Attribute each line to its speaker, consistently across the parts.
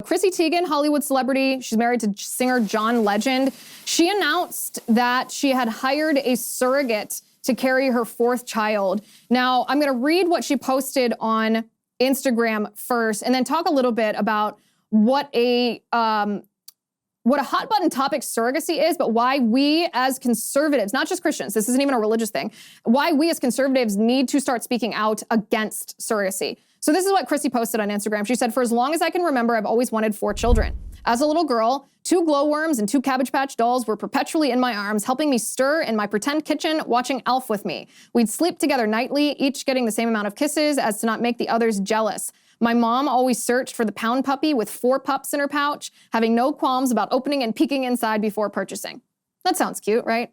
Speaker 1: Chrissy Teigen, Hollywood celebrity, she's married to singer John Legend. She announced that she had hired a surrogate to carry her fourth child. Now, I'm gonna read what she posted on Instagram first, and then talk a little bit about what a hot button topic surrogacy is, but why we as conservatives, not just Christians, this isn't even a religious thing, why we as conservatives need to start speaking out against surrogacy. So this is what Chrissy posted on Instagram. She said, "For as long as I can remember, I've always wanted 4 children. As a little girl, 2 glowworms and 2 Cabbage Patch dolls were perpetually in my arms, helping me stir in my pretend kitchen, watching Alf with me. We'd sleep together nightly, each getting the same amount of kisses as to not make the others jealous. My mom always searched for the pound puppy with 4 pups in her pouch, having no qualms about opening and peeking inside before purchasing." That sounds cute, right?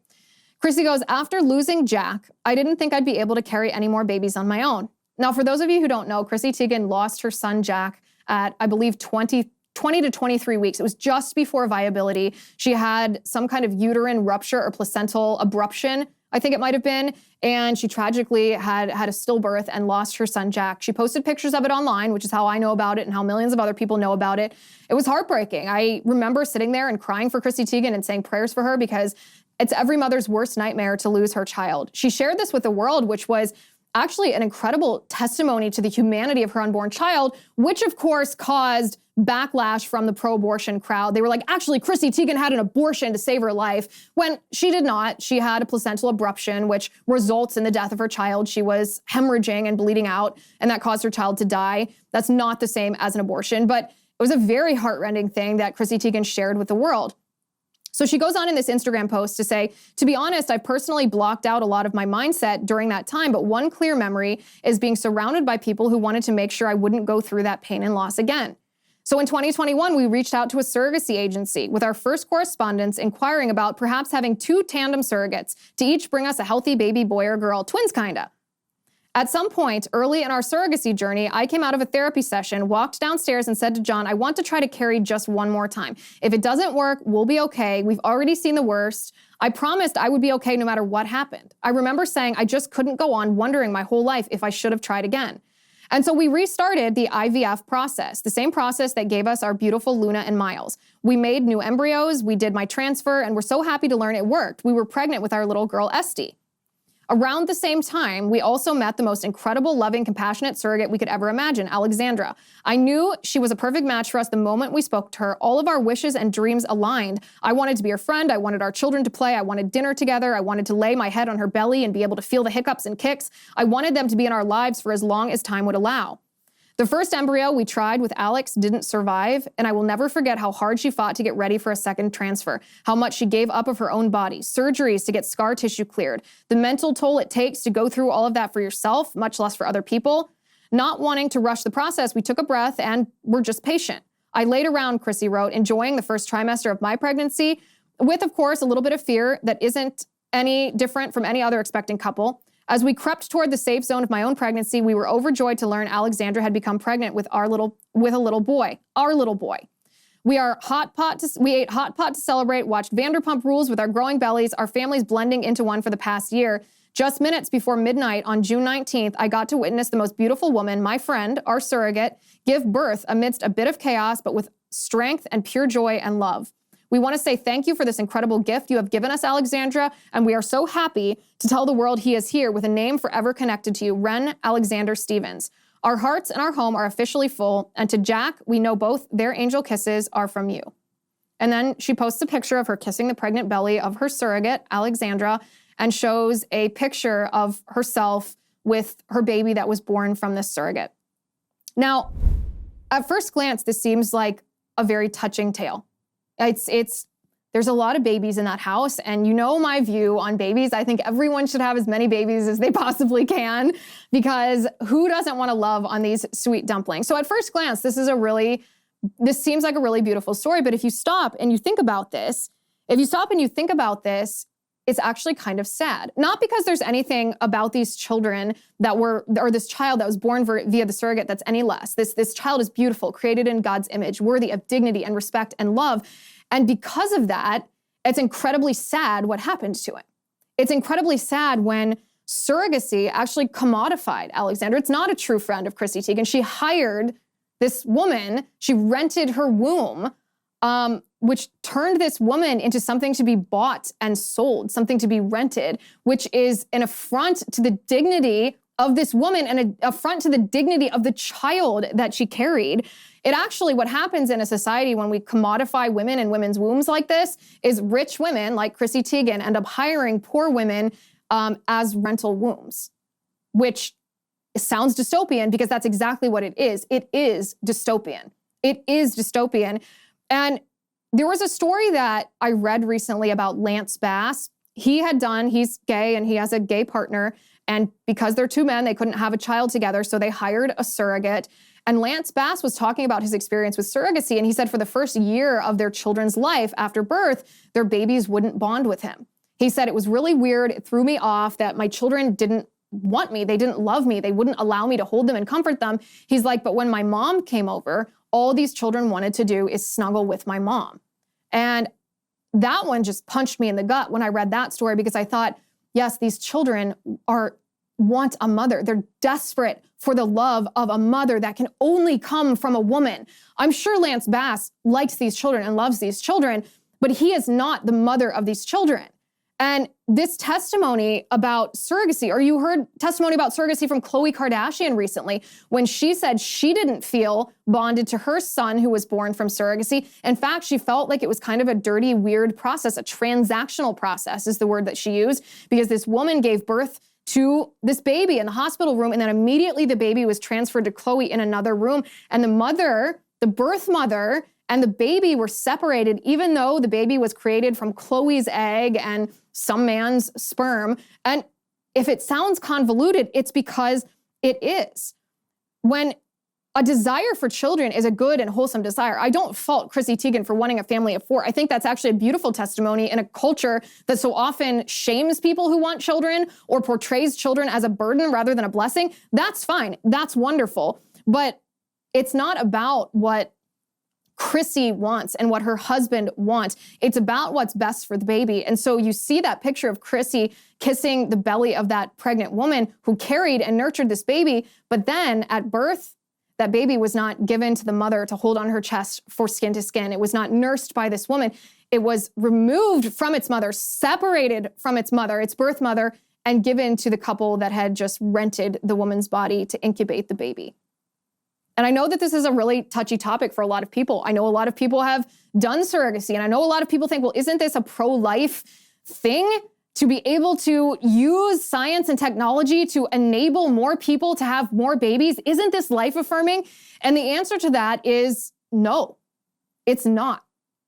Speaker 1: Chrissy goes, "After losing Jack, I didn't think I'd be able to carry any more babies on my own." Now, for those of you who don't know, Chrissy Teigen lost her son Jack at, I believe, 20 to 23 weeks. It was just before viability. She had some kind of uterine rupture or placental abruption, I think it might have been, and she tragically had a stillbirth and lost her son Jack. She posted pictures of it online, which is how I know about it and how millions of other people know about it. It was heartbreaking. I remember sitting there and crying for Chrissy Teigen and saying prayers for her because it's every mother's worst nightmare to lose her child. She shared this with the world, which was actually an incredible testimony to the humanity of her unborn child, which of course caused backlash from the pro-abortion crowd. They were like, actually, Chrissy Teigen had an abortion to save her life, when she did not. She had a placental abruption, which results in the death of her child. She was hemorrhaging and bleeding out, and that caused her child to die. That's not the same as an abortion, but it was a very heartrending thing that Chrissy Teigen shared with the world. So she goes on in this Instagram post to say, "To be honest, I personally blocked out a lot of my mindset during that time, but one clear memory is being surrounded by people who wanted to make sure I wouldn't go through that pain and loss again." So in 2021, we reached out to a surrogacy agency with our first correspondence inquiring about perhaps having 2 tandem surrogates to each bring us a healthy baby boy or girl, twins kinda. At some point early in our surrogacy journey, I came out of a therapy session, walked downstairs and said to John, "I want to try to carry just one more time. If it doesn't work, we'll be okay. We've already seen the worst. I promised I would be okay no matter what happened." I remember saying I just couldn't go on wondering my whole life if I should have tried again. And so we restarted the IVF process, the same process that gave us our beautiful Luna and Miles. We made new embryos, we did my transfer, and we're so happy to learn it worked. We were pregnant with our little girl, Esty. Around the same time, we also met the most incredible, loving, compassionate surrogate we could ever imagine, Alexandra. I knew she was a perfect match for us the moment we spoke to her. All of our wishes and dreams aligned. I wanted to be her friend. I wanted our children to play. I wanted dinner together. I wanted to lay my head on her belly and be able to feel the hiccups and kicks. I wanted them to be in our lives for as long as time would allow. The first embryo we tried with Alex didn't survive, and I will never forget how hard she fought to get ready for a second transfer, how much she gave up of her own body, surgeries to get scar tissue cleared, the mental toll it takes to go through all of that for yourself, much less for other people. Not wanting to rush the process, we took a breath and were just patient. I laid around, Chrissy wrote, enjoying the first trimester of my pregnancy, with, of course, a little bit of fear that isn't any different from any other expecting couple. As we crept toward the safe zone of my own pregnancy, we were overjoyed to learn Alexandra had become pregnant with a little boy. We ate hot pot to celebrate, watched Vanderpump Rules with our growing bellies, our families blending into one for the past year. Just minutes before midnight on June 19th, I got to witness the most beautiful woman, my friend, our surrogate, give birth amidst a bit of chaos, but with strength and pure joy and love. We want to say thank you for this incredible gift you have given us, Alexandra, and we are so happy to tell the world he is here with a name forever connected to you, Wren Alexander Stevens. Our hearts and our home are officially full, and to Jack, we know both their angel kisses are from you. And then she posts a picture of her kissing the pregnant belly of her surrogate, Alexandra, and shows a picture of herself with her baby that was born from this surrogate. Now, at first glance, this seems like a very touching tale. There's a lot of babies in that house, and you know my view on babies. I think everyone should have as many babies as they possibly can, because who doesn't want to love on these sweet dumplings? So at first glance, this seems like a really beautiful story, but if you stop and you think about this, it's actually kind of sad. Not because there's anything about these children or this child that was born via the surrogate that's any less. This child is beautiful, created in God's image, worthy of dignity and respect and love. And because of that, it's incredibly sad what happened to him. It's incredibly sad when surrogacy actually commodified Alexandra. It's not a true friend of Chrissy Teigen. She hired This woman, she rented her womb, which turned this woman into something to be bought and sold, something to be rented, which is an affront to the dignity of this woman and an affront to the dignity of the child that she carried. It actually, what happens in a society when we commodify women and women's wombs like this is rich women like Chrissy Teigen end up hiring poor women as rental wombs, which sounds dystopian because that's exactly what it is. It is dystopian. It is dystopian. And there was a story that I read recently about Lance Bass. He's gay and he has a gay partner. And because they're two men, they couldn't have a child together. So they hired a surrogate. And Lance Bass was talking about his experience with surrogacy. And he said for the first year of their children's life after birth, their babies wouldn't bond with him. He said, it was really weird. It threw me off that my children didn't want me. They didn't love me. They wouldn't allow me to hold them and comfort them. He's like, but when my mom came over, all these children wanted to do is snuggle with my mom. And that one just punched me in the gut when I read that story, because I thought, yes, these children want a mother. They're desperate for the love of a mother that can only come from a woman. I'm sure Lance Bass likes these children and loves these children, but he is not the mother of these children. And this testimony about surrogacy, or you heard testimony about surrogacy from Khloe Kardashian recently, when she said she didn't feel bonded to her son who was born from surrogacy. In fact, she felt like it was kind of a dirty, weird process. A transactional process is the word that she used, because this woman gave birth to this baby in the hospital room, and then immediately the baby was transferred to Khloe in another room. And the mother, the birth mother, and the baby were separated, even though the baby was created from Khloe's egg and some man's sperm. And if it sounds convoluted, it's because it is. When a desire for children is a good and wholesome desire, I don't fault Chrissy Teigen for wanting a family of 4. I think that's actually a beautiful testimony in a culture that so often shames people who want children or portrays children as a burden rather than a blessing. That's fine. That's wonderful. But it's not about what Chrissy wants and what her husband wants. It's about what's best for the baby. And so you see that picture of Chrissy kissing the belly of that pregnant woman who carried and nurtured this baby. But then at birth, that baby was not given to the mother to hold on her chest for skin to skin. It was not nursed by this woman. It was removed from its mother, separated from its mother, its birth mother, and given to the couple that had just rented the woman's body to incubate the baby. And I know that this is a really touchy topic for a lot of people. I know a lot of people have done surrogacy, and I know a lot of people think, well, isn't this a pro-life thing? To be able to use science and technology to enable more people to have more babies, isn't this life-affirming? And the answer to that is no, it's not.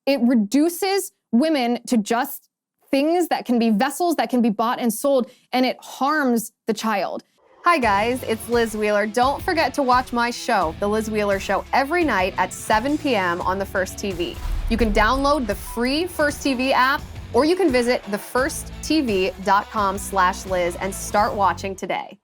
Speaker 1: It reduces women to just things that can be vessels that can be bought and sold, and it harms the child. Hi guys, it's Liz Wheeler. Don't forget to watch my show, The Liz Wheeler Show, every night at 7 p.m. on the First TV. You can download the free First TV app, or you can visit thefirsttv.com/Liz and start watching today.